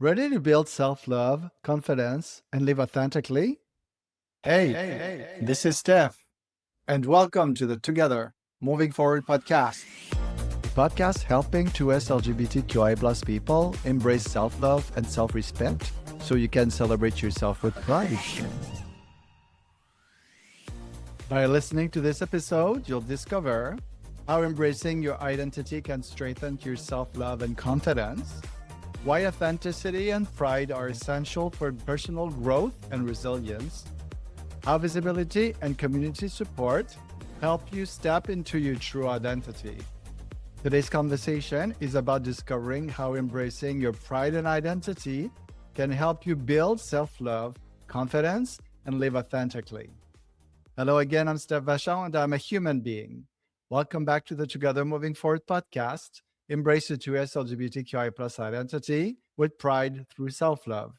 Ready to build self love, confidence, and live authentically? Hey, this is Steph, and welcome to the Together Moving Forward podcast. A podcast helping 2S LGBTQI plus people embrace self love and self respect so you can celebrate yourself with pride. By listening to this episode, you'll discover how embracing your identity can strengthen your self love and confidence, why authenticity and pride are essential for personal growth and resilience, how visibility and community support help you step into your true identity. Today's conversation is about discovering how embracing your pride and identity can help you build self-love, confidence, and live authentically. Hello again, I'm Steph Vachon, and I'm a human being. Welcome back to the Together Moving Forward podcast. Embrace your 2S LGBTQI plus identity with pride through self-love.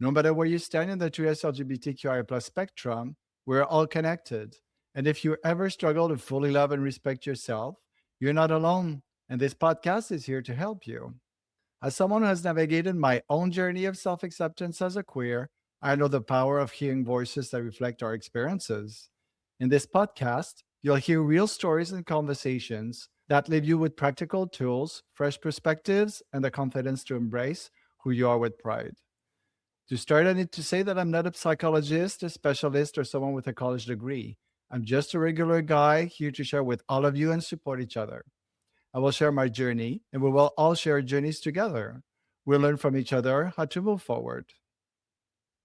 No matter where you stand in the 2S LGBTQI plus spectrum, we're all connected. And if you ever struggle to fully love and respect yourself, you're not alone. And this podcast is here to help you. As someone who has navigated my own journey of self-acceptance as a queer, I know the power of hearing voices that reflect our experiences. In this podcast, you'll hear real stories and conversations that leave you with practical tools, fresh perspectives, and the confidence to embrace who you are with pride. To start, I need to say that I'm not a psychologist, a specialist, or someone with a college degree. I'm just a regular guy here to share with all of you and support each other. I will share my journey, and we will all share journeys together. We'll learn from each other how to move forward.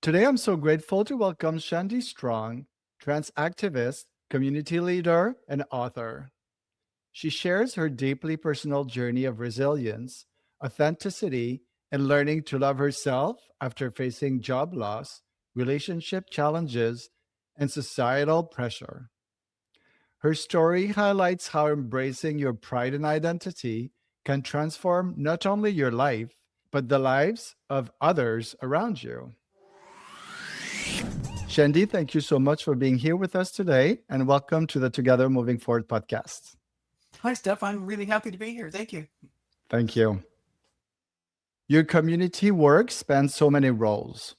Today, I'm so grateful to welcome Shandi Strong, trans activist, community leader, and author. She shares her deeply personal journey of resilience, authenticity, and learning to love herself after facing job loss, relationship challenges, and societal pressure. Her story highlights how embracing your pride and identity can transform not only your life, but the lives of others around you. Shandi, thank you so much for being here with us today, and welcome to the Together Moving Forward podcast. Hi, Steph. I'm really happy to be here. Thank you. Thank you. Your community work spans so many roles.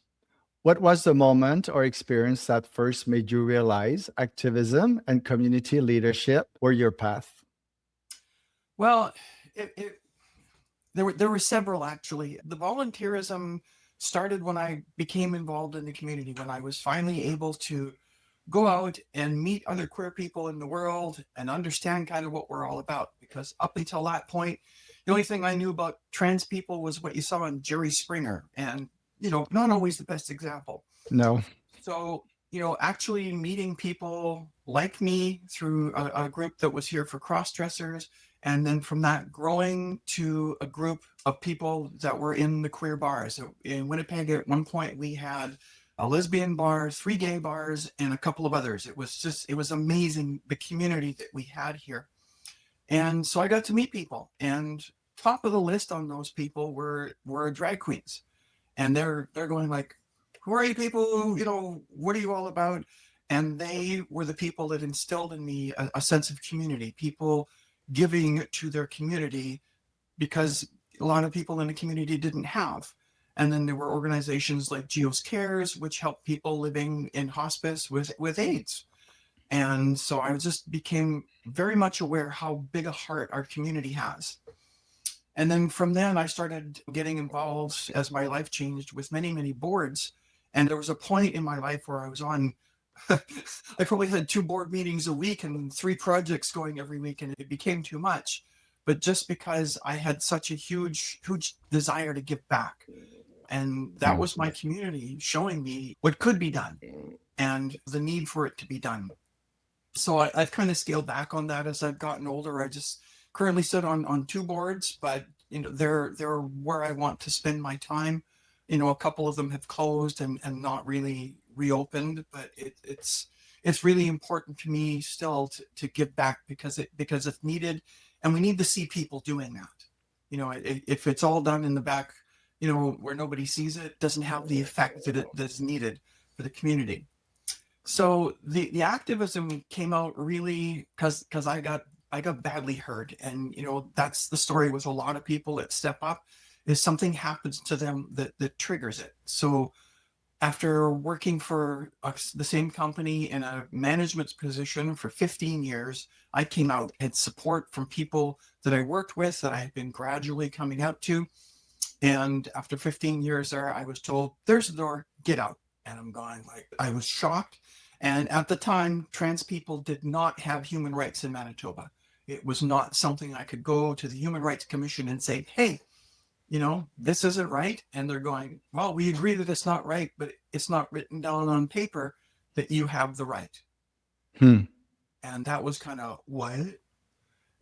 What was the moment or experience that first made you realize activism and community leadership were your path? Well, there were several actually. The volunteerism started when I became involved in the community, when I was finally able to go out and meet other queer people in the world and understand kind of what we're all about. Because up until that point, the only thing I knew about trans people was what you saw on Jerry Springer, and not always the best example. No. So, actually meeting people like me through a group that was here for cross-dressers, and then from that growing to a group of people that were in the queer bars. So in Winnipeg, at one point, we had a lesbian bar, 3 gay bars, and a couple of others. It was amazing, the community that we had here. And so I got to meet people, and top of the list on those people were drag queens. And they're going like, who are you people? What are you all about? And they were the people that instilled in me a sense of community, people giving to their community, because a lot of people in the community didn't have. And then there were organizations like Geos Cares, which helped people living in hospice with AIDS. And so I just became very much aware how big a heart our community has. And then from then, I started getting involved as my life changed with many, many boards. And there was a point in my life where I was on, I probably had 2 board meetings a week and 3 projects going every week, and it became too much. But just because I had such a huge, huge desire to give back. And that was my community showing me what could be done and the need for it to be done. So I've kind of scaled back on that as I've gotten older. I just currently sit on 2 boards, but they're where I want to spend my time. A couple of them have closed and not really reopened, but it's really important to me still to give back because it's needed, and we need to see people doing that. If it's all done in the back, where nobody sees it, doesn't have the effect that's needed for the community. So the activism came out really because I got badly hurt, and that's the story with a lot of people that step up. is something happens to them that triggers it. So after working for the same company in a management position for 15 years, I came out, had support from people that I worked with that I had been gradually coming out to. And after 15 years there, I was told, there's the door, get out. And I'm going like, I was shocked. And at the time, trans people did not have human rights in Manitoba. It was not something I could go to the Human Rights Commission and say, hey, this isn't right. And they're going, well, we agree that it's not right, but it's not written down on paper that you have the right. Hmm. And that was kind of what?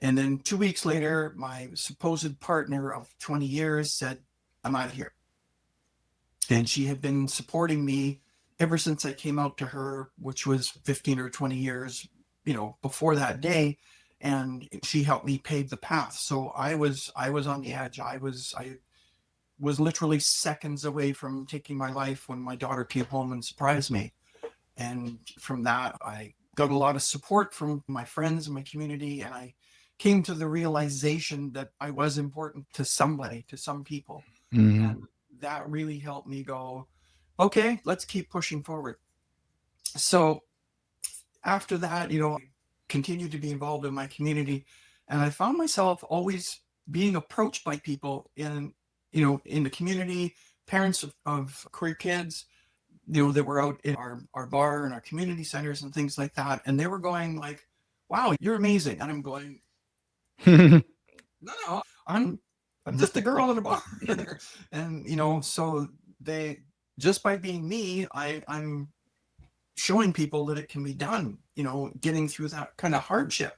And then 2 weeks later, my supposed partner of 20 years said, I'm out of here. And she had been supporting me ever since I came out to her, which was 15 or 20 years, before that day. And she helped me pave the path. So I was on the edge. I was literally seconds away from taking my life when my daughter came home and surprised me. And from that, I got a lot of support from my friends and my community. And I came to the realization that I was important to somebody, to some people. Mhm. And that really helped me go, okay, let's keep pushing forward. So after that, I continued to be involved in my community. And I found myself always being approached by people in the community, parents of queer kids, that were out in our bar and our community centers and things like that. And they were going like, wow, you're amazing. And I'm going, no, I'm just a girl in a bar. And, so they, just by being me, I'm showing people that it can be done, getting through that kind of hardship.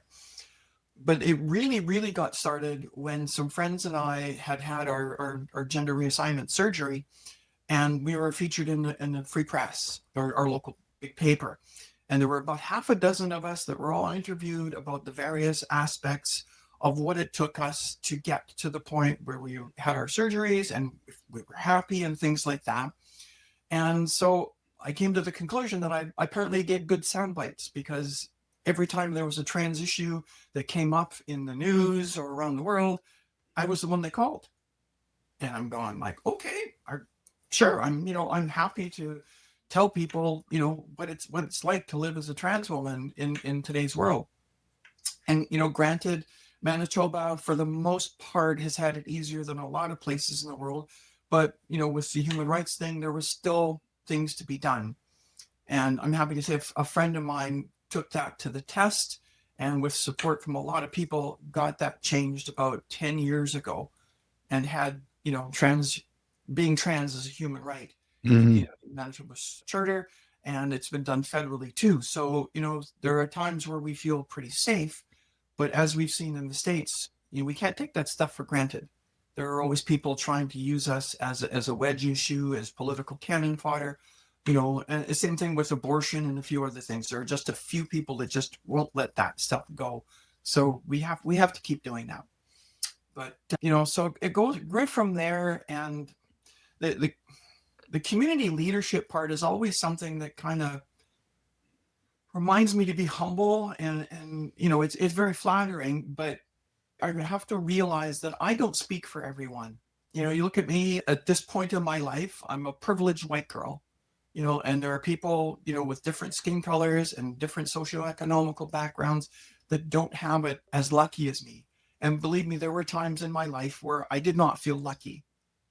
But it really, really got started when some friends and I had our gender reassignment surgery, and we were featured in the Free Press, our local big paper. And there were about half a dozen of us that were all interviewed about the various aspects of what it took us to get to the point where we had our surgeries and we were happy and things like that. And so I came to the conclusion that I apparently gave good sound bites, because every time there was a trans issue that came up in the news or around the world, I was the one they called. And I'm going like, okay, sure, I'm happy to tell people, what it's like to live as a trans woman in today's world. And, granted, Manitoba, for the most part, has had it easier than a lot of places in the world. But, with the human rights thing, there was still things to be done. And I'm happy to say a friend of mine took that to the test, and with support from a lot of people, got that changed about 10 years ago, and had, being trans is a human right in Mhm. the Manitoba Charter, and it's been done federally too. So, there are times where we feel pretty safe, but as we've seen in the States, we can't take that stuff for granted. There are always people trying to use us as a wedge issue, as political cannon fodder, and the same thing with abortion and a few other things. There are just a few people that just won't let that stuff go. So we have to keep doing that. But, so it goes right from there. And the community leadership part is always something that kind of reminds me to be humble, and it's very flattering, but I have to realize that I don't speak for everyone. You look at me at this point in my life, I'm a privileged white girl, and there are people, with different skin colors and different socioeconomical backgrounds that don't have it as lucky as me. And believe me, there were times in my life where I did not feel lucky.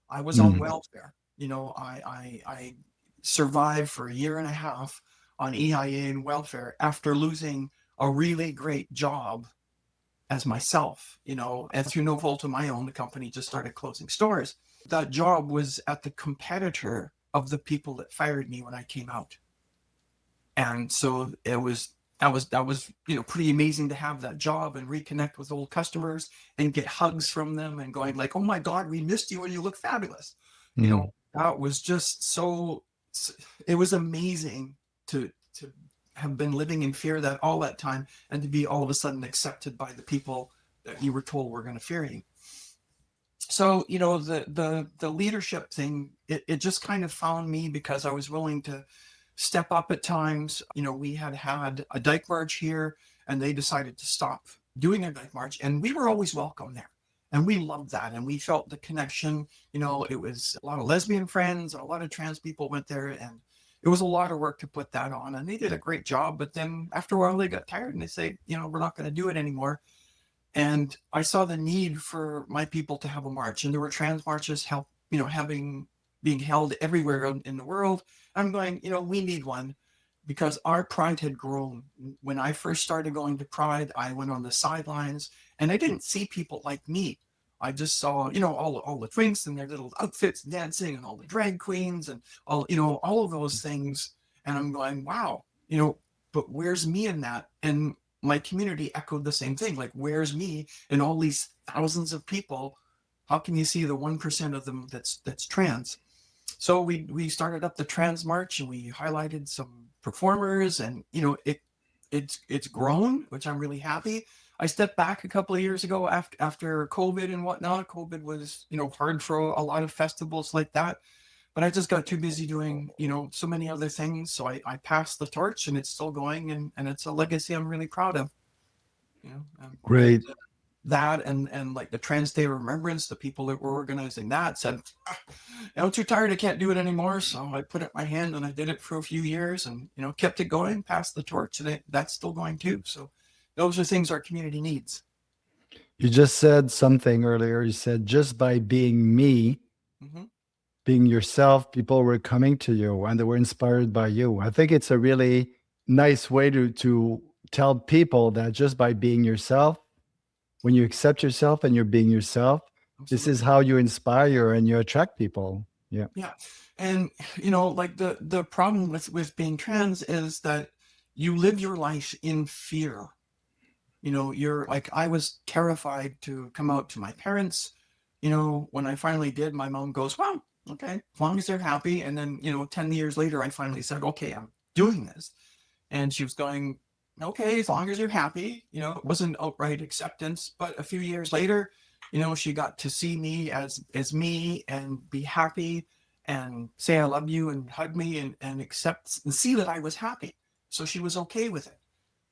I was on Mhm. welfare. I survived for a year and a half on EIA and welfare after losing a really great job as myself, and through no fault of my own, the company just started closing stores. That job was at the competitor of the people that fired me when I came out. And so that was pretty amazing to have that job and reconnect with old customers and get hugs from them and going like, oh my God, we missed you and you look fabulous. Mhm. That was just so, it was amazing to have been living in fear that all that time, and to be all of a sudden accepted by the people that you were told were going to fear you. So, the leadership thing, it just kind of found me because I was willing to step up at times. We had a dyke march here, and they decided to stop doing a dyke march, and we were always welcome there. And we loved that. And we felt the connection. It was a lot of lesbian friends, and a lot of trans people went there. And it was a lot of work to put that on. And they did a great job. But then after a while, they got tired and they say, we're not going to do it anymore. And I saw the need for my people to have a march. And there were trans marches being held everywhere in the world. I'm going, we need one, because our pride had grown. When I first started going to pride, I went on the sidelines and I didn't see people like me. I just saw, all the twinks and their little outfits dancing, and all the drag queens and all of those things. And I'm going, wow, but where's me in that? And my community echoed the same thing. Like, where's me in all these thousands of people? How can you see the 1% of them that's trans? So we started up the Trans March, and we highlighted some performers, and it's grown, which I'm really happy. I stepped back a couple of years ago after COVID and whatnot. COVID was hard for a lot of festivals like that, but I just got too busy doing so many other things. So I passed the torch, and it's still going, and it's a legacy I'm really proud of. And Great. that and like the Trans Day of Remembrance, the people that were organizing that said, I'm too tired, I can't do it anymore. So I put up my hand and I did it for a few years, and kept it going, passed the torch, and that's still going too. So those are things our community needs. You just said something earlier. You said just by being me, Mm-hmm. being yourself, people were coming to you and they were inspired by you. I think it's a really nice way to tell people that just by being yourself, when you accept yourself and you're being yourself, this is Absolutely. how you inspire and you attract people. Yeah. Yeah. And like the problem with being trans is that you live your life in fear. You're like, I was terrified to come out to my parents. When I finally did, my mom goes, well, okay, as long as they're happy. And then 10 years later, I finally said, okay, I'm doing this. And she was going, okay, as long as you're happy. It wasn't outright acceptance, but a few years later, she got to see me as me, and be happy, and say I love you, and hug me, and accept and see that I was happy. So she was okay with it.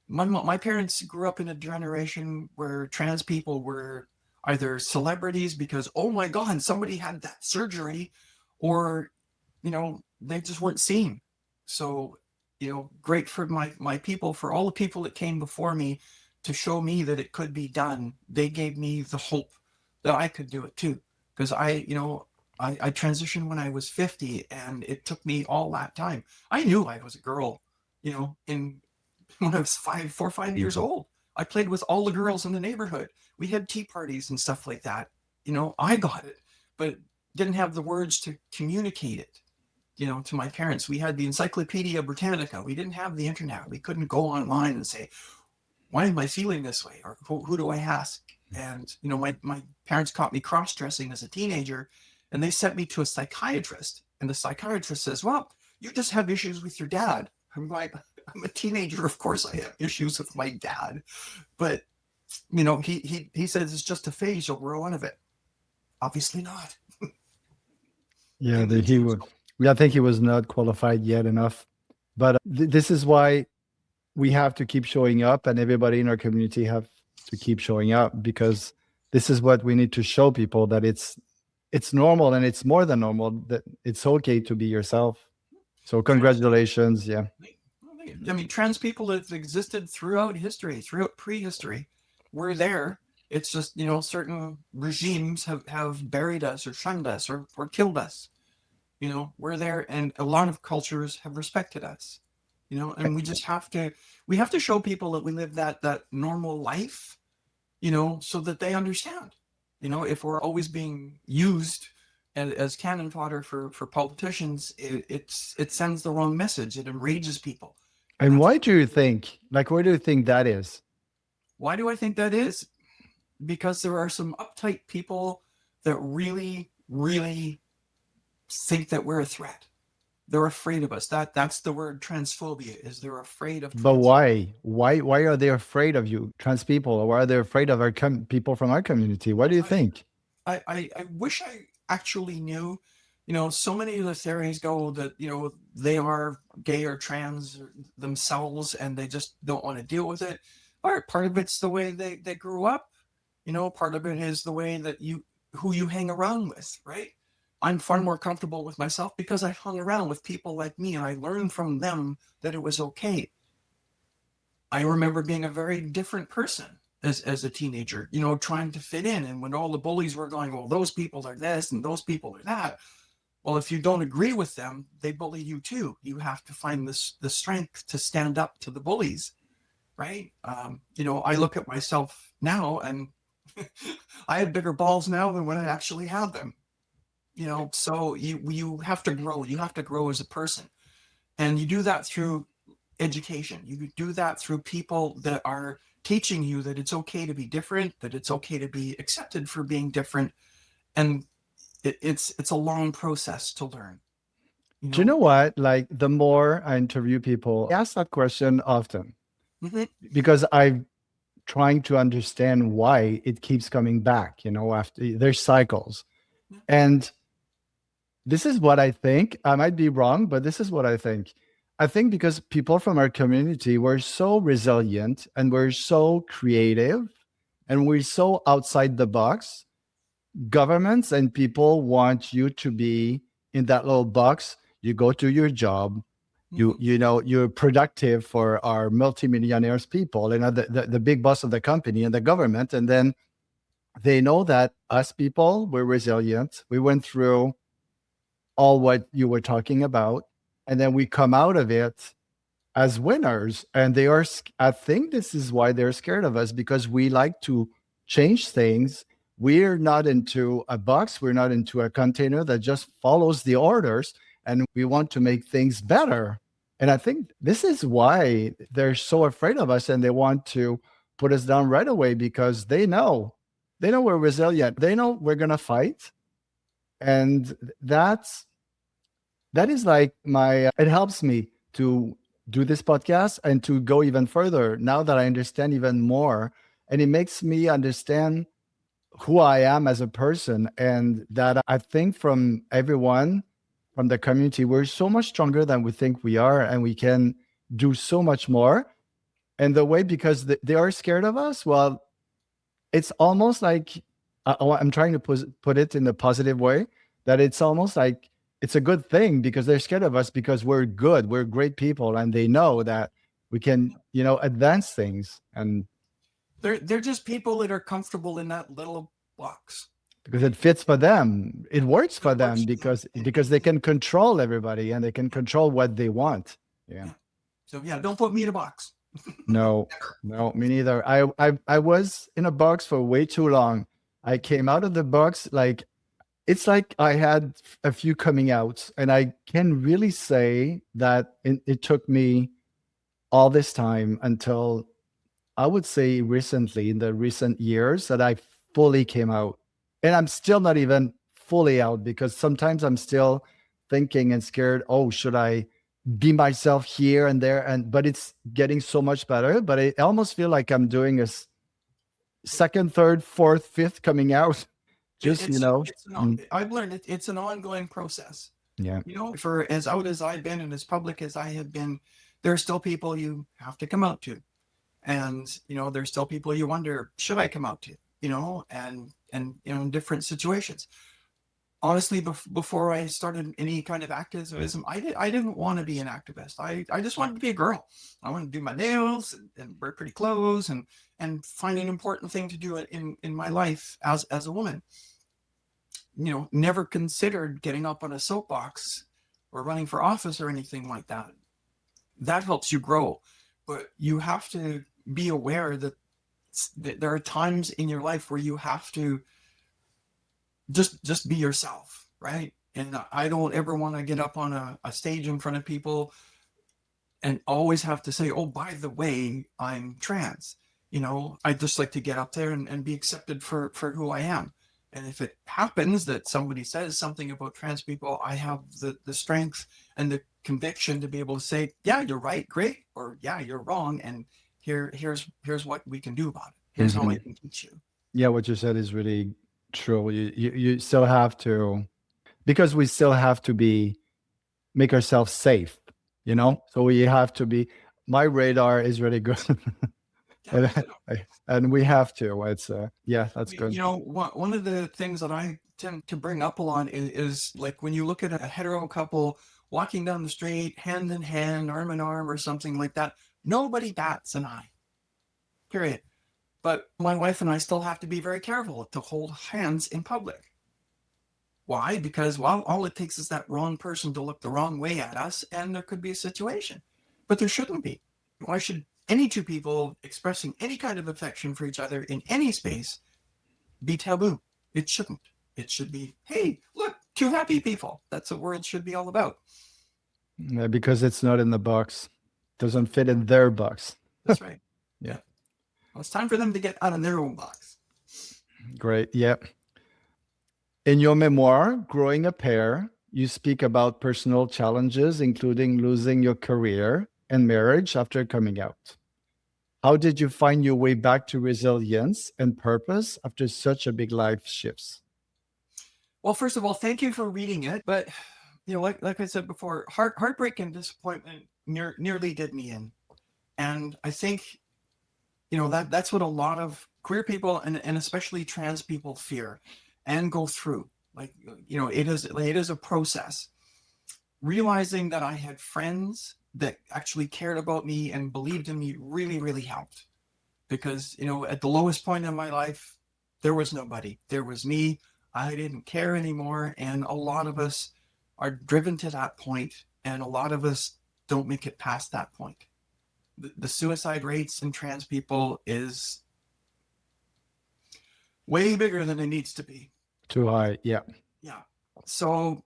My parents grew up in a generation where trans people were either celebrities because, oh my God, somebody had that surgery, or they just weren't seen. So great for my people, for all the people that came before me to show me that it could be done. They gave me the hope that I could do it too, because I transitioned when I was 50, and it took me all that time. I knew I was a girl, in when I was 5 years old. I played with all the girls in the neighborhood. We had tea parties and stuff like that. I got it, but didn't have the words to communicate it, to my parents. We had the Encyclopedia Britannica. We didn't have the internet. We couldn't go online and say, why am I feeling this way? Or who do I ask? And, my parents caught me cross-dressing as a teenager, and they sent me to a psychiatrist. And the psychiatrist says, well, you just have issues with your dad. I'm like, I'm a teenager. Of course I have issues with my dad. But, he says it's just a phase. You'll grow out of it. Obviously not. Yeah, And he would. I think he was not qualified yet enough. But this is why we have to keep showing up, and everybody in our community have to keep showing up, because this is what we need to show people, that it's normal, and it's more than normal, that it's okay to be yourself. So trans congratulations. Yeah. I mean, trans people have existed throughout history, throughout prehistory. We're there. It's just, certain regimes have buried us, or shunned us, or killed us. We're there, and a lot of cultures have respected us. And we have to show people that we live that normal life, so that they understand. If we're always being used as cannon fodder for politicians, it sends the wrong message. It enrages people. And And that's why do you think, like, why do you think that is? why do I think that is? Because there are some uptight people that really, really think that we're a threat. They're afraid of us. That's the word transphobia, is they're afraid of But trans. why? Why are they afraid of you, trans people? Or why are they afraid of our people from our community? What do you think? I wish I actually knew. So many of the theories go that, they are gay or trans themselves, and they just don't want to deal with it. Part of it's the way they grew up. Part of it is the way that who you hang around with, right? I'm far more comfortable with myself because I hung around with people like me and I learned from them that it was okay. I remember being a very different person as a teenager, trying to fit in. And when all the bullies were going, well, those people are this and those people are that. Well, if you don't agree with them, they bully you too. You have to find the strength to stand up to the bullies, right? I look at myself now and I have bigger balls now than when I actually had them. So you have to grow. You have to grow as a person, and you do that through education. You do that through people that are teaching you that it's okay to be different, that it's okay to be accepted for being different, and it's a long process to learn. Do you know what? Like the more I interview people, I ask that question often Mm-hmm. because I'm trying to understand why it keeps coming back, after there's cycles. And this is what I think. I might be wrong, but this is what I think. I think because people from our community were so resilient and we're so creative and we're so outside the box, governments and people want you to be in that little box. You go to your job, you're productive for our multimillionaires people, the big boss of the company and the government. And then they know that us people, we're resilient. We went through all what you were talking about, and then we come out of it as winners. And I think this is why they're scared of us, because we like to change things. We're not into a box, we're not into a container that just follows the orders, and we want to make things better. And I think this is why they're so afraid of us and they want to put us down right away, because they know we're resilient, they know we're going to fight. And that is like it helps me to do this podcast and to go even further now that I understand even more. And it makes me understand who I am as a person. And that I think from everyone from the community, we're so much stronger than we think we are. And we can do so much more. And the way, because they are scared of us, well, it's almost like I'm trying to put it in a positive way, that it's almost like it's a good thing because they're scared of us because we're good, we're great people, and they know that we can, advance things, and They're just people that are comfortable in that little box. because it fits for them, it works for It works them, for them. because they can control everybody and they can control what they want. Yeah. So yeah, don't put me in a box. No, no, me neither. I was in a box for way too long. I came out of the box like it's like I had a few coming out, and I can really say that it took me all this time until I would say recently, in the recent years, that I fully came out. And I'm still not even fully out, because sometimes I'm still thinking and scared, oh, should I be myself here and there? But it's getting so much better. But I almost feel like I'm doing a second, third, fourth, fifth coming out. Just, I've learned it's an ongoing process. Yeah. For as out as I've been and as public as I have been, there are still people you have to come out to. And, there's still people you wonder, should I come out to? And in different situations. Honestly, before I started any kind of activism, I didn't want to be an activist. I just wanted to be a girl. I wanted to do my nails and wear pretty clothes and find an important thing to do in my life as a woman. Never considered getting up on a soapbox or running for office or anything like that. That helps you grow, but you have to be aware that there are times in your life where you have to just be yourself, right? And I don't ever want to get up on a stage in front of people and always have to say, oh, by the way, I'm trans. I just like to get up there and be accepted for who I am. And if it happens that somebody says something about trans people, I have the strength and the conviction to be able to say, yeah, you're right, great, or yeah, you're wrong, and here's what we can do about it. Here's how I can teach you. Yeah, what you said is really true. You still have to, because we still have to make ourselves safe, So we have to be. My radar is really good. Yeah, and, and we have to. It's yeah, that's good. one of the things that I tend to bring up a lot is like when you look at a hetero couple walking down the street, hand in hand, arm in arm, or something like that, nobody bats an eye, period. But my wife and I still have to be very careful to hold hands in public. Why? Because, well, all it takes is that wrong person to look the wrong way at us, and there could be a situation. But there shouldn't be. Why should any two people expressing any kind of affection for each other in any space be taboo? It shouldn't. It should be, hey, look, two happy people. That's what world should be all about. Yeah, because it's not in the box, doesn't fit in their box. That's right. Yeah. Yeah. Well, it's time for them to get out of their own box. Great. Yep. In your memoir, Growing a Pair, you speak about personal challenges, including losing your career and marriage after coming out. How did you find your way back to resilience and purpose after such a big life shifts? Well, first of all, thank you for reading it. But, like I said before, heartbreak and disappointment nearly did me in. And I think, that's what a lot of queer people and especially trans people fear and go through. Like, it is a process. Realizing that I had friends that actually cared about me and believed in me really, really helped. Because, at the lowest point in my life, there was nobody. There was me. I didn't care anymore. And a lot of us are driven to that point, and a lot of us don't make it past that point. The suicide rates in trans people is way bigger than it needs to be. Too high. Yeah. Yeah. So,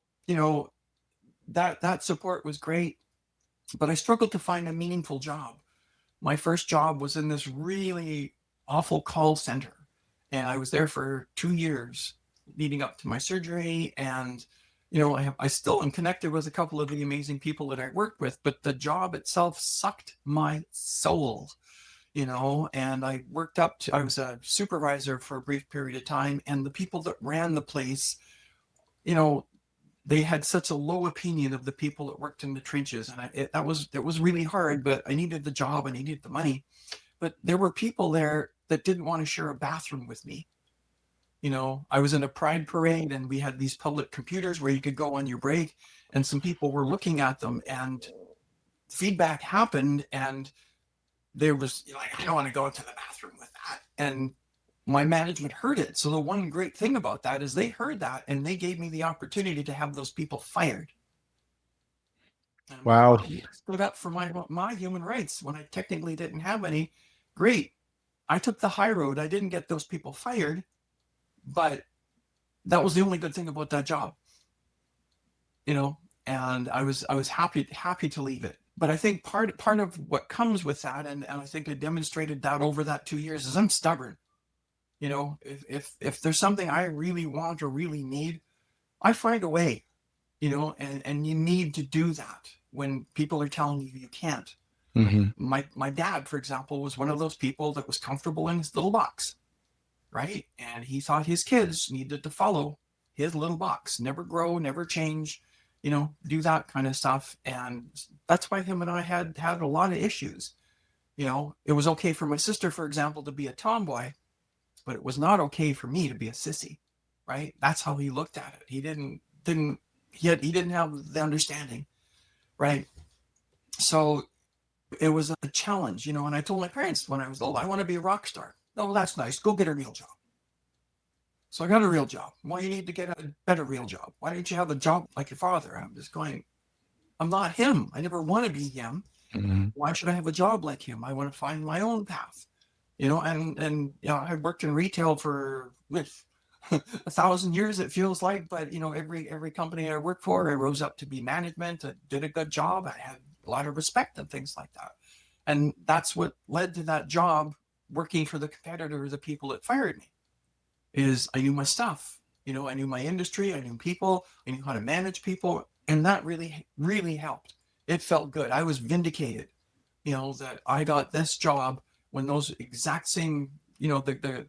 that support was great, but I struggled to find a meaningful job. My first job was in this really awful call center, and I was there for 2 years leading up to my surgery. And I still am connected with a couple of the amazing people that I worked with, but the job itself sucked my soul. And I was a supervisor for a brief period of time, and the people that ran the place, they had such a low opinion of the people that worked in the trenches. And it was really hard, but I needed the job, I needed the money. But there were people there that didn't want to share a bathroom with me. I was in a pride parade, and we had these public computers where you could go on your break, and some people were looking at them, and feedback happened, and there was like, I don't want to go into the bathroom with that. And my management heard it. So the one great thing about that is they heard that, and they gave me the opportunity to have those people fired. And Wow. I stood up for my human rights when I technically didn't have any. Great. I took the high road. I didn't get those people fired, but that was the only good thing about that job. And I was happy to leave it. But I think part of what comes with that, and I think I demonstrated that over that 2 years, is I'm stubborn. If there's something I really want or really need, I find a way. And you need to do that when people are telling you can't. Mm-hmm. My dad, for example, was one of those people that was comfortable in his little box, right? And he thought his kids needed to follow his little box, never grow, never change, do that kind of stuff. And that's why him and I had a lot of issues. It was okay for my sister, for example, to be a tomboy, but it was not okay for me to be a sissy, right? That's how he looked at it. He didn't have the understanding, right? So it was a challenge, and I told my parents when I was old, I want to be a rock star. Oh, that's nice. Go get a real job. So I got a real job. Why you need to get a better real job? Why didn't you have a job like your father? I'm just going, I'm not him. I never want to be him. Mm-hmm. Why should I have a job like him? I want to find my own path, and I worked in retail for 1,000 years, it feels like, but every company I worked for, I rose up to be management. I did a good job. I had a lot of respect and things like that. And that's what led to that job, working for the competitor, the people that fired me, is I knew my stuff. I knew my industry, I knew people, I knew how to manage people. And that really, really helped. It felt good. I was vindicated, that I got this job when those exact same, the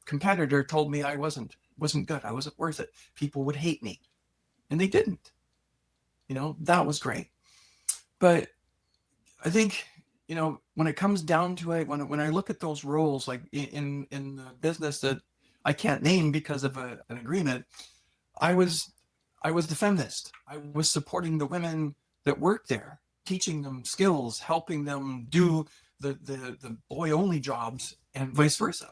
competitor told me I wasn't good. I wasn't worth it. People would hate me, and they didn't. That was great. But I think, when it comes down to it, when I look at those roles, like in the business that I can't name because of an agreement, I was the feminist. I was supporting the women that worked there, teaching them skills, helping them do the boy only jobs and vice versa.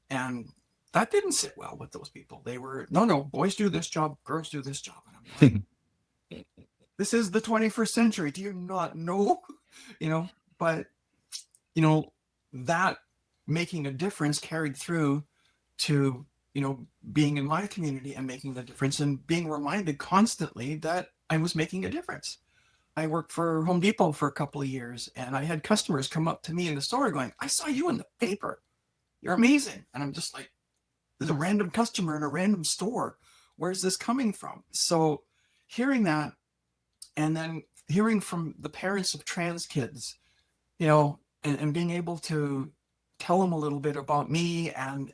And that didn't sit well with those people. They were, no, boys do this job, girls do this job. And I'm like, this is the 21st century. Do you not know? But that making a difference carried through to being in my community and making the difference, and being reminded constantly that I was making a difference. I worked for Home Depot for a couple of years, and I had customers come up to me in the store going, I saw you in the paper, you're amazing. And I'm just like, there's a random customer in a random store, where's this coming from? So hearing that, and then hearing from the parents of trans kids, and being able to tell them a little bit about me and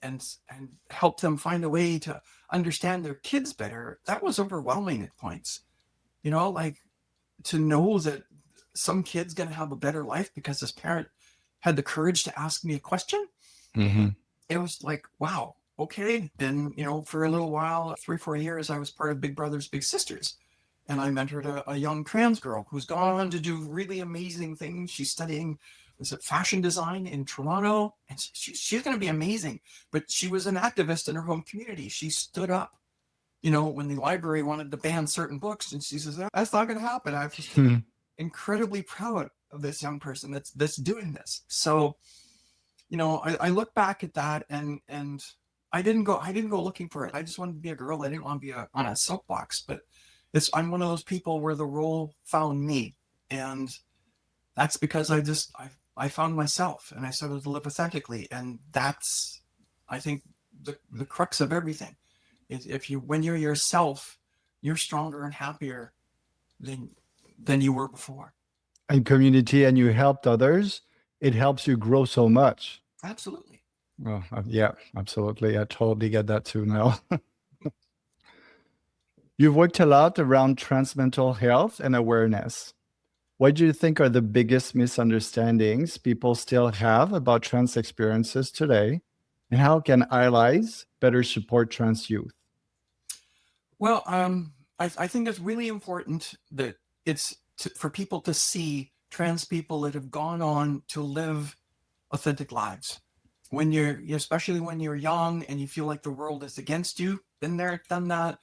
help them find a way to understand their kids better, that was overwhelming at points. Like, to know that some kid's going to have a better life because this parent had the courage to ask me a question. Mm-hmm. It was like, wow, okay. Then, for a little while, 3-4 years, I was part of Big Brothers Big Sisters. And I mentored a young trans girl who's gone on to do really amazing things. She's studying, was it fashion design in Toronto? And she's going to be amazing. But she was an activist in her home community. She stood up, when the library wanted to ban certain books. And she says, that's not going to happen. I'm just incredibly proud of this young person that's doing this. So, I look back at that, and I didn't go looking for it. I just wanted to be a girl. I didn't want to be on a soapbox, but I'm one of those people where the role found me, and that's because I found myself, and I started to live authentically, and that's, I think, the crux of everything. Is when you're yourself, you're stronger and happier than you were before. And community, and you helped others, it helps you grow so much. Absolutely. Well, yeah, absolutely. I totally get that too now. You've worked a lot around trans mental health and awareness. What do you think are the biggest misunderstandings people still have about trans experiences today? And how can allies better support trans youth? Well, I think it's really important that for people to see trans people that have gone on to live authentic lives. When especially when you're young and you feel like the world is against you, been there, done that.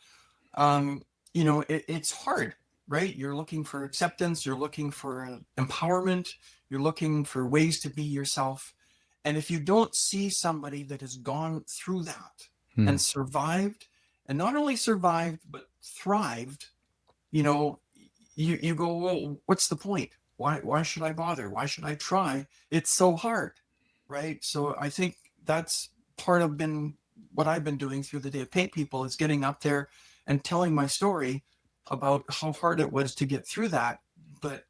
It's hard, right? You're looking for acceptance, you're looking for empowerment, you're looking for ways to be yourself. And if you don't see somebody that has gone through that and survived, and not only survived, but thrived, you go, well, what's the point? Why should I bother? Why should I try? It's so hard, right? So I think that's part of what I've been doing through the Day of Paint People, is getting up there and telling my story about how hard it was to get through that, but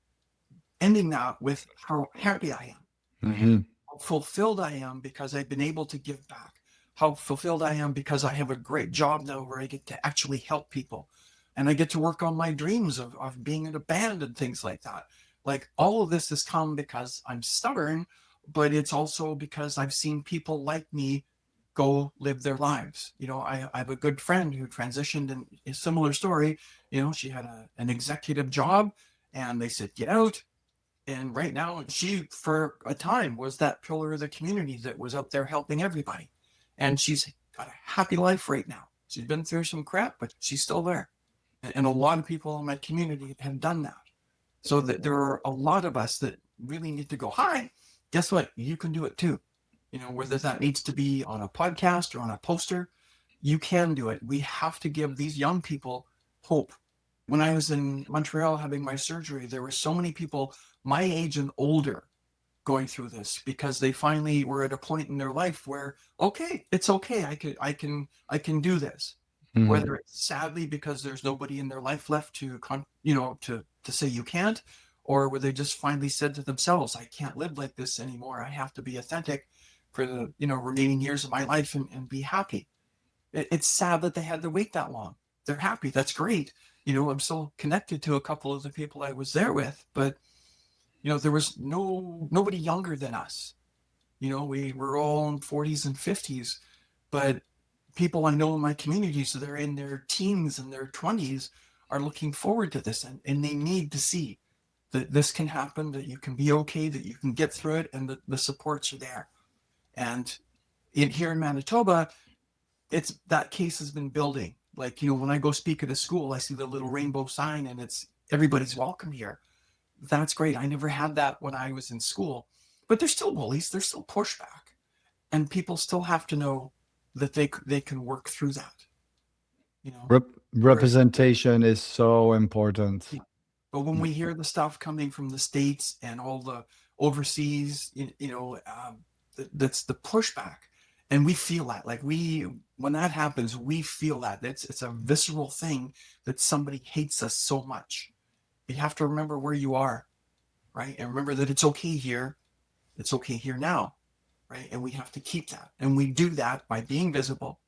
ending that with how happy I am, how fulfilled I am because I've been able to give back, how fulfilled I am because I have a great job now where I get to actually help people. And I get to work on my dreams of being in a band and things like that. Like, all of this has come because I'm stubborn, but it's also because I've seen people like me go live their lives. I have a good friend who transitioned in a similar story. She had an executive job, and they said, get out. And right now, she, for a time, was that pillar of the community that was out there helping everybody. And she's got a happy life right now. She's been through some crap, but she's still there. And a lot of people in my community have done that. So that there are a lot of us that really need to go, hi, guess what? You can do it too. Whether that needs to be on a podcast or on a poster, you can do it. We have to give these young people hope. When I was in Montreal having my surgery, there were so many people my age and older going through this because they finally were at a point in their life where, okay, it's okay. I can do this. Whether it's sadly because there's nobody in their life left to say you can't, or where they just finally said to themselves, I can't live like this anymore. I have to be authentic for the remaining years of my life and be happy. It's sad that they had to wait that long. They're happy. That's great. I'm still connected to a couple of the people I was there with, but There was nobody younger than us. We were all in 40s and 50s, but people I know in my community, so they're in their teens and their 20s, are looking forward to this, and they need to see that this can happen, that you can be okay, that you can get through it, and that the supports are there. And here in Manitoba, it's that case has been building. Like, when I go speak at a school, I see the little rainbow sign and it's everybody's welcome here. That's great. I never had that when I was in school, but there's still bullies, there's still pushback, and people still have to know that they can work through that. Whereas, Representation is so important. but when we hear the stuff coming from the States and all the overseas, that's the pushback. And we feel that, like, when that happens, we feel that it's a visceral thing that somebody hates us so much. You have to remember where you are, right? And remember that it's okay here. It's okay here now, right? And we have to keep that. And we do that by being visible,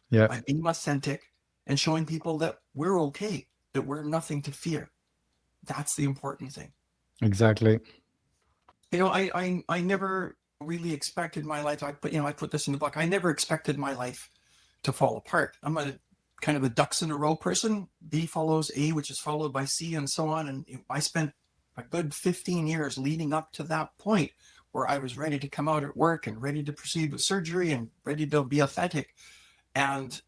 Yeah, by being authentic, and showing people that we're okay, that we're nothing to fear. That's the important thing. exactly. I never really expected my life. I put this in the book. I never expected my life to fall apart. I'm a kind of a ducks in a row person. B follows A, which is followed by C, and so on. And I spent a good 15 years leading up to that point where I was ready to come out at work and ready to proceed with surgery and ready to be authentic. And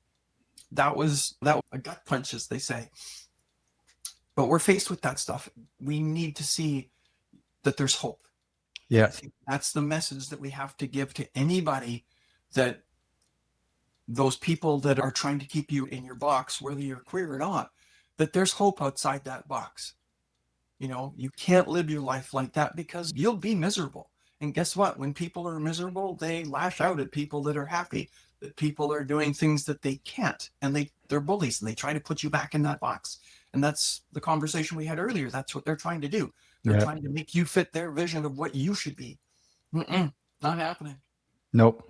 that was a gut punch, as they say. But we're faced with that stuff. We need to see that there's hope. And I Yeah, think that's the message that we have to give to anybody, that those people that are trying to keep you in your box, whether you're queer or not, that there's hope outside that box. You can't live your life like that because you'll be miserable. And guess what? When people are miserable, they lash out at people that are happy, that people are doing things that they can't, and they're bullies and they try to put you back in that box. And that's the conversation we had earlier. That's what they're trying to do. They're yeah. trying to make you fit their vision of what you should be. Mm-mm, not happening. Nope.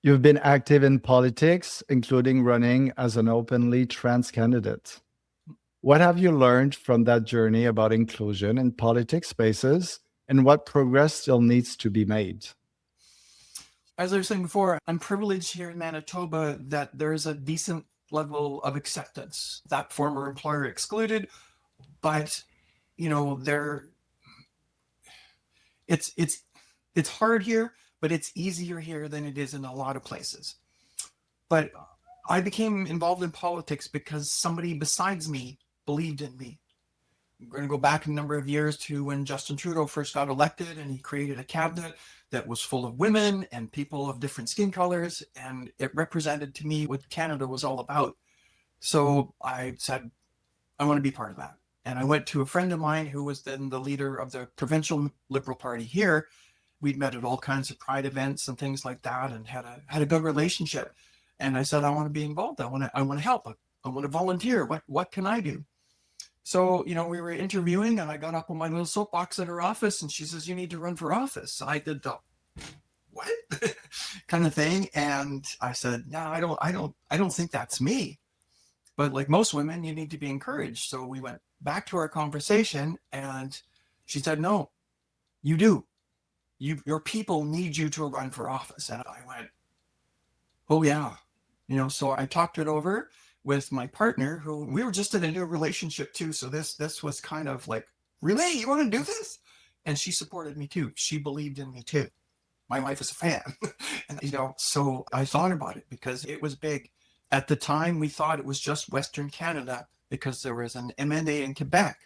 You've been active in politics, including running as an openly trans candidate. What have you learned from that journey about inclusion in politics spaces, and what progress still needs to be made? As I was saying before, I'm privileged here in Manitoba that there is a decent level of acceptance. That former employer excluded, but there it's hard here, but it's easier here than it is in a lot of places. But I became involved in politics because somebody besides me believed in me. I'm going to go back a number of years to when Justin Trudeau first got elected, and he created a cabinet that was full of women and people of different skin colors, and it represented to me what Canada was all about. So I said, I want to be part of that. And I went to a friend of mine who was then the leader of the provincial Liberal Party here. We'd met at all kinds of pride events and things like that, and had a good relationship. And I said, I want to be involved. I want to help. I want to volunteer. What can I do? So, we were interviewing, and I got up on my little soapbox at her office, and she says, you need to run for office. So I did the what kind of thing. And I said, no, I don't think that's me. But like most women, you need to be encouraged. So we went back to our conversation, and she said, no, you do. Your people need you to run for office. And I went, oh yeah. So I talked it over with my partner, who we were just in a new relationship too. So this was kind of like, really, you want to do this? And she supported me too. She believed in me too. My wife is a fan. And so I thought about it because it was big. At the time, we thought it was just Western Canada because there was an MNA in Quebec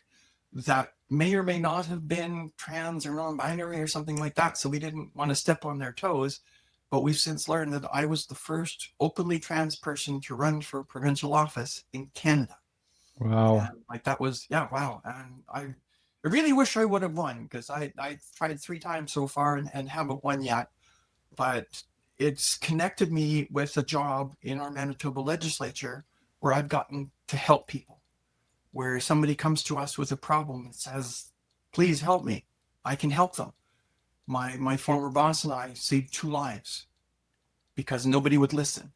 that may or may not have been trans or non-binary or something like that. So we didn't want to step on their toes. But we've since learned that I was the first openly trans person to run for provincial office in Canada. Wow. And like that was, yeah, wow. And I really wish I would have won, because I tried 3 times so far and haven't won yet. But it's connected me with a job in our Manitoba legislature where I've gotten to help people, where somebody comes to us with a problem and says, please help me. I can help them. My former boss and I saved 2 lives because nobody would listen.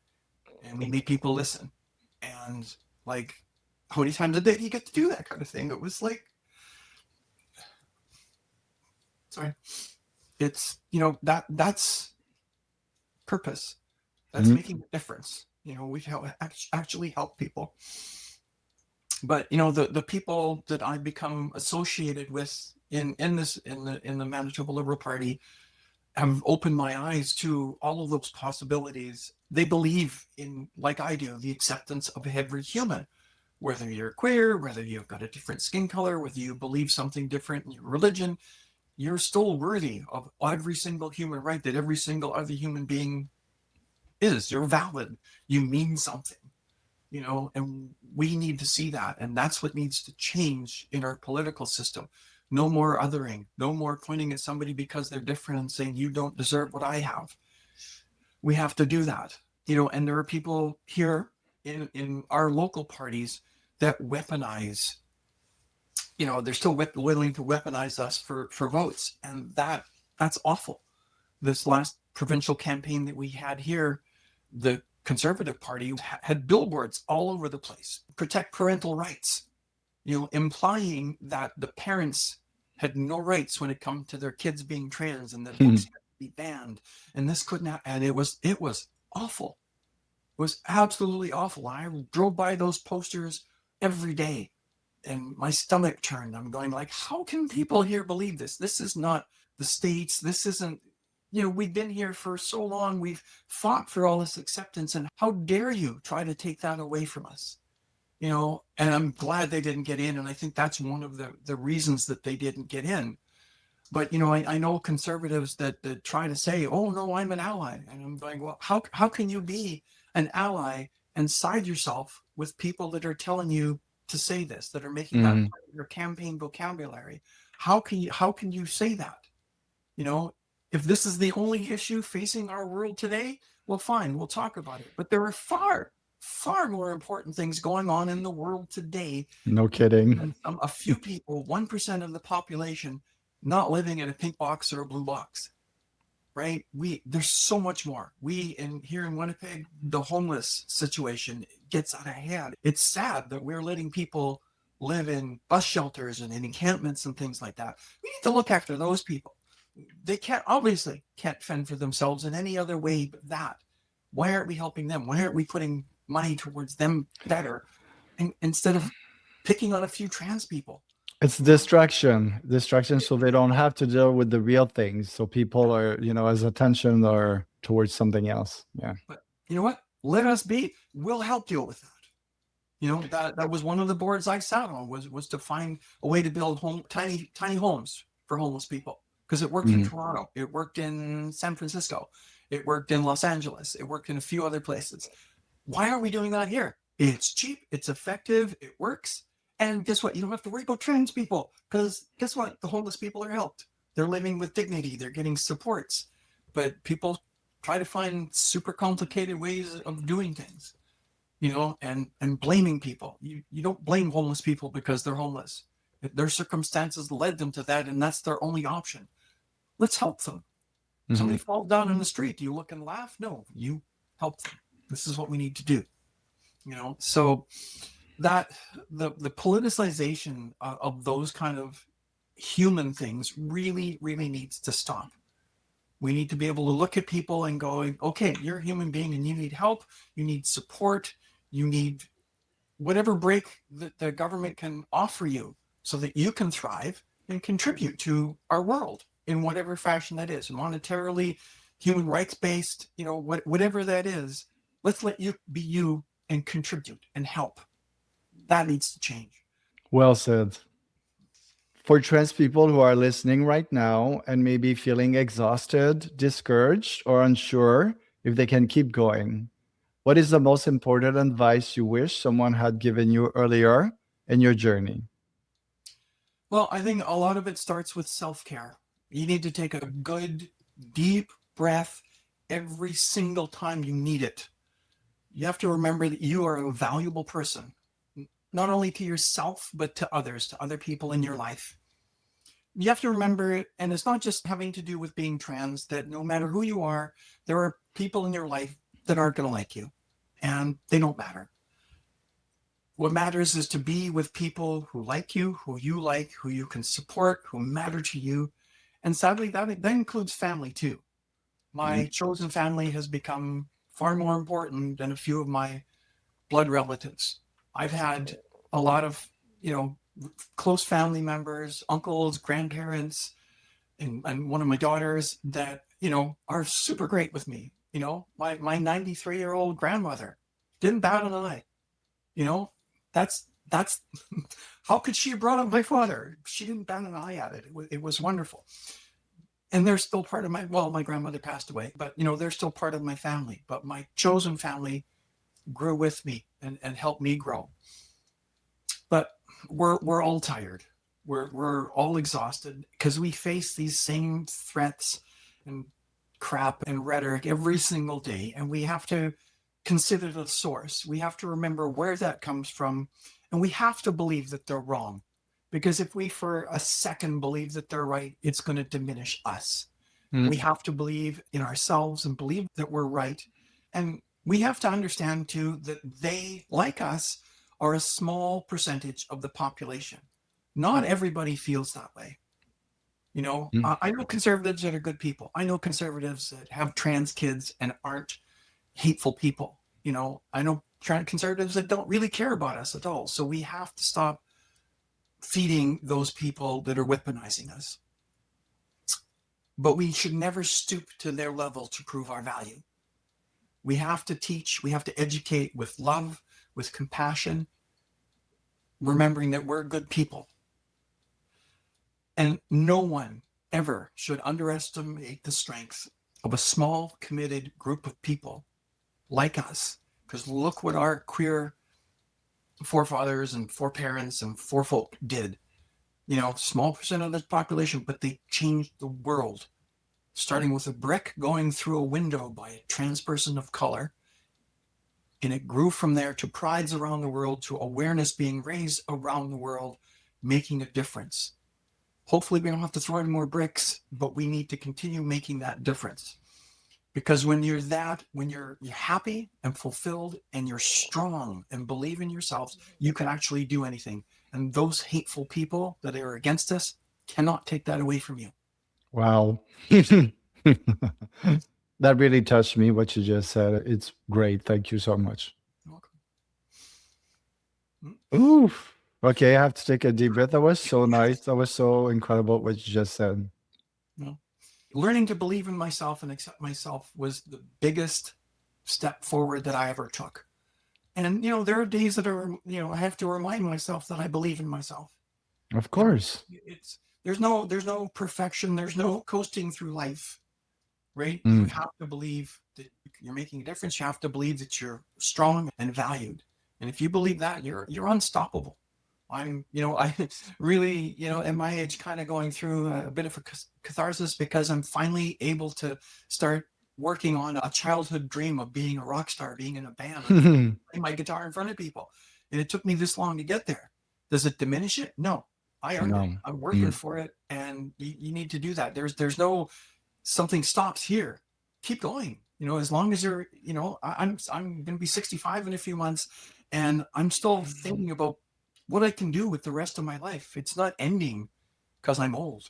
And we made people listen. And like, how many times a day do you get to do that kind of thing? It was like, sorry, it's, that's purpose. That's Mhm. making a difference. We've actually helped people. But the people that I've become associated with in the Manitoba Liberal Party have opened my eyes to all of those possibilities. They believe in, like I do, the acceptance of every human, whether you're queer, whether you've got a different skin color, whether you believe something different in your religion, you're still worthy of every single human right that every single other human being is. You're valid. You mean something, and we need to see that. And that's what needs to change in our political system. No more othering, no more pointing at somebody because they're different and saying, you don't deserve what I have. We have to do that, and there are people here in our local parties that weaponize, they're still willing to weaponize us for votes. And that's awful. This last provincial campaign that we had here, the Conservative Party had billboards all over the place, protect parental rights, implying that the parents had no rights when it comes to their kids being trans, and that books had to be banned, and this couldn't happen. And it was awful. It was absolutely awful. I drove by those posters every day, and my stomach turned. I'm going like, how can people here believe this? This is not the States. This isn't, we've been here for so long. We've fought for all this acceptance. And how dare you try to take that away from us? And I'm glad they didn't get in. And I think that's one of the reasons that they didn't get in. But, I know conservatives that try to say, oh, no, I'm an ally. And I'm going, well, how can you be an ally and side yourself with people that are telling you to say this, that are making that Mhm. part of your campaign vocabulary? How can you say that? You know, if this is the only issue facing our world today, well, fine, we'll talk about it. But there are far, far more important things going on in the world today No kidding. than a few people, 1% of the population, not living in a pink box or a blue box. Right? There's so much more. Here in Winnipeg, the homeless situation gets out of hand. It's sad that we're letting people live in bus shelters and in encampments and things like that. We need to look after those people. They obviously can't fend for themselves in any other way but that. Why aren't we helping them? Why aren't we putting money towards them better, instead of picking on a few trans people? It's distraction, so they don't have to deal with the real things. So people are, as attention or towards something else. Yeah. But you know what? Let us be. We'll help deal with that. That was one of the boards I sat on, was to find a way to build tiny homes for homeless people, because it worked in Mhm. Toronto, it worked in San Francisco, it worked in Los Angeles, it worked in a few other places. Why aren't we doing that here? It's cheap, it's effective, it works. And guess what? You don't have to worry about trans people, because guess what? The homeless people are helped. They're living with dignity, they're getting supports. But people try to find super complicated ways of doing things, and blaming people. You don't blame homeless people because they're homeless. Their circumstances led them to that, and that's their only option. Let's help them. Somebody Mhm. falls down in the street. Do you look and laugh? No, you help them. This is what we need to do. So that the politicization of those kind of human things really, really needs to stop. We need to be able to look at people and go, okay, you're a human being and you need help, you need support, you need whatever break that the government can offer you so that you can thrive and contribute to our world in whatever fashion that is, monetarily, human rights based, whatever that is. Let's let you be you and contribute and help. That needs to change. Well said. For trans people who are listening right now and maybe feeling exhausted, discouraged, or unsure if they can keep going, what is the most important advice you wish someone had given you earlier in your journey? Well, I think a lot of it starts with self care. You need to take a good, deep breath every single time you need it. You have to remember that you are a valuable person, not only to yourself, but to others, to other people in your life. You have to remember, and it's not just having to do with being trans, that no matter who you are, there are people in your life that aren't going to like you, and they don't matter. What matters is to be with people who like you, who you can support, who matter to you, And sadly, that includes family too. My chosen family has become far more important than a few of my blood relatives. I've had a lot of, you know, close family members, uncles, grandparents, and one of my daughters that, are super great with me. My 93-year-old grandmother didn't bat an eye. You know, that's how could she have brought up my father? She didn't bat an eye at it. It was wonderful. And they're still part of my grandmother passed away, but they're still part of my family. But my chosen family grew with me and helped me grow. But we're all tired. We're all exhausted because we face these same threats and crap and rhetoric every single day, and we have to consider the source. We have to remember where that comes from, and we have to believe that they're wrong. Because if we for a second believe that they're right, it's going to diminish us. We have to believe in ourselves and believe that we're right. And we have to understand too that they, like us, are a small percentage of the population. Not everybody feels that way. I know conservatives that are good people. I know conservatives that have trans kids and aren't hateful people. I know conservatives that don't really care about us at all. So we have to stop feeding those people that are weaponizing us. But we should never stoop to their level to prove our value. We have to teach, we have to educate with love, with compassion, remembering that we're good people. And no one ever should underestimate the strength of a small, committed group of people like us. Because look what our queer forefathers and foreparents and forefolk did. Small percent of the population, but they changed the world. Starting with a brick going through a window by a trans person of color. And it grew from there to prides around the world, to awareness being raised around the world, making a difference. Hopefully we don't have to throw in more bricks, but we need to continue making that difference. Because when you're happy and fulfilled and you're strong and believe in yourselves, you can actually do anything. And those hateful people that are against us cannot take that away from you. Wow. That really touched me, what you just said. It's great. Thank you so much. You're welcome. Oof. Okay, I have to take a deep breath. That was so nice. That was so incredible what you just said. Learning to believe in myself and accept myself was the biggest step forward that I ever took. And, there are days that I have to remind myself that I believe in myself. Of course. There's no perfection. There's no coasting through life, right? You have to believe that you're making a difference. You have to believe that you're strong and valued. And if you believe that, you're unstoppable. I really, at my age, kind of going through a bit of a catharsis because I'm finally able to start working on a childhood dream of being a rock star, being in a band, playing my guitar in front of people. And it took me this long to get there. Does it diminish it? No, I earned it. I'm working for it, and you need to do that. There's no something stops here. Keep going. As long as you're, I'm going to be 65 in a few months, and I'm still thinking about what I can do with the rest of my life. It's not ending because I'm old.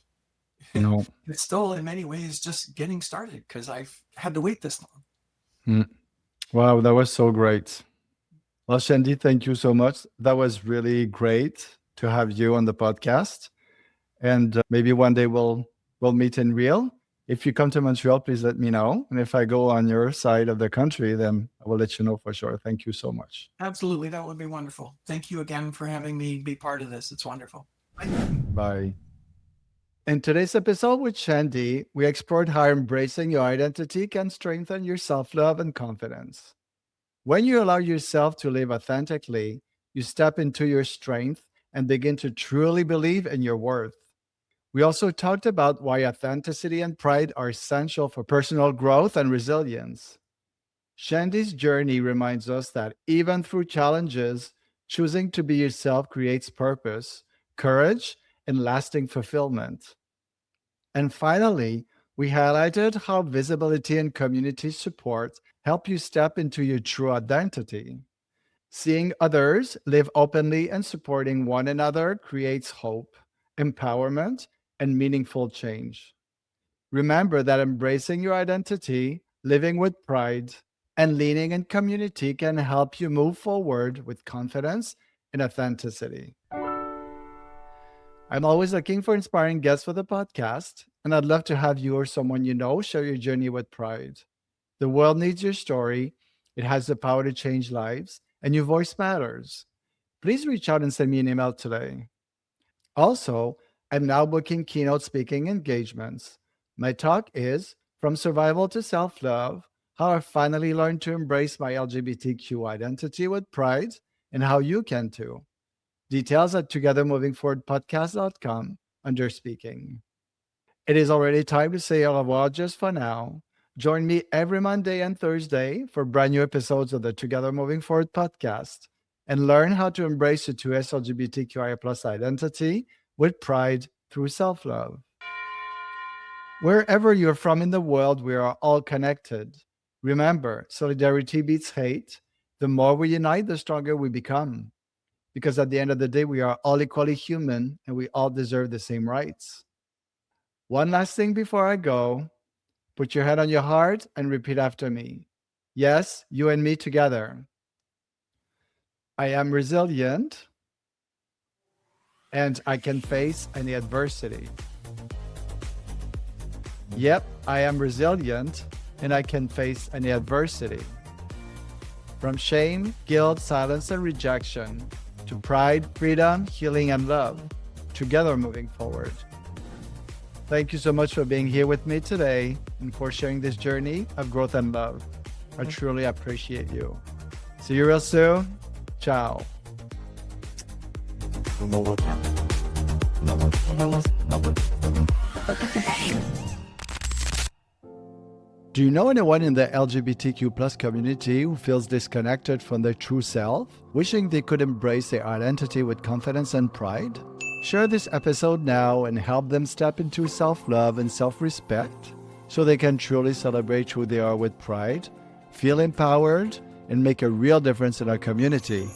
No. It's still in many ways just getting started because I've had to wait this long. Wow, that was so great. Well, Shandi, thank you so much. That was really great to have you on the podcast. And maybe one day we'll meet in real. If you come to Montreal, please let me know. And if I go on your side of the country, then I will let you know for sure. Thank you so much. Absolutely. That would be wonderful. Thank you again for having me be part of this. It's wonderful. Bye. Bye. In today's episode with Shandi, we explored how embracing your identity can strengthen your self-love and confidence. When you allow yourself to live authentically, you step into your strength and begin to truly believe in your worth. We also talked about why authenticity and pride are essential for personal growth and resilience. Shandi's journey reminds us that even through challenges, choosing to be yourself creates purpose, courage, and lasting fulfillment. And finally, we highlighted how visibility and community support help you step into your true identity. Seeing others live openly and supporting one another creates hope, empowerment, and meaningful change. Remember that embracing your identity, living with pride, and leaning in community can help you move forward with confidence and authenticity. I'm always looking for inspiring guests for the podcast, and I'd love to have you or someone you know share your journey with pride. The world needs your story. It has the power to change lives, and your voice matters. Please reach out and send me an email today. Also, I'm now booking keynote speaking engagements. My talk is From Survival to Self Love: How I Finally Learned to Embrace My LGBTQ Identity with Pride, and how you can too. Details at togethermovingforwardpodcast.com under speaking. It is already time to say au revoir just for now. Join me every Monday and Thursday for brand new episodes of the Together Moving Forward podcast and learn how to embrace your 2S LGBTQIA plus identity with pride through self love. Wherever you're from in the world, we are all connected. Remember, solidarity beats hate. The more we unite, the stronger we become. Because at the end of the day, we are all equally human and we all deserve the same rights. One last thing before I go: put your head on your heart and repeat after me. Yes, you and me together. I am resilient and I can face any adversity. Yep, I am resilient and I can face any adversity. From shame, guilt, silence, and rejection to pride, freedom, healing, and love, together moving forward. Thank you so much for being here with me today and for sharing this journey of growth and love. I truly appreciate you. See you real soon. Ciao. Do you know anyone in the LGBTQ plus community who feels disconnected from their true self, wishing they could embrace their identity with confidence and pride? Share this episode now and help them step into self-love and self-respect so they can truly celebrate who they are with pride, feel empowered, and make a real difference in our community.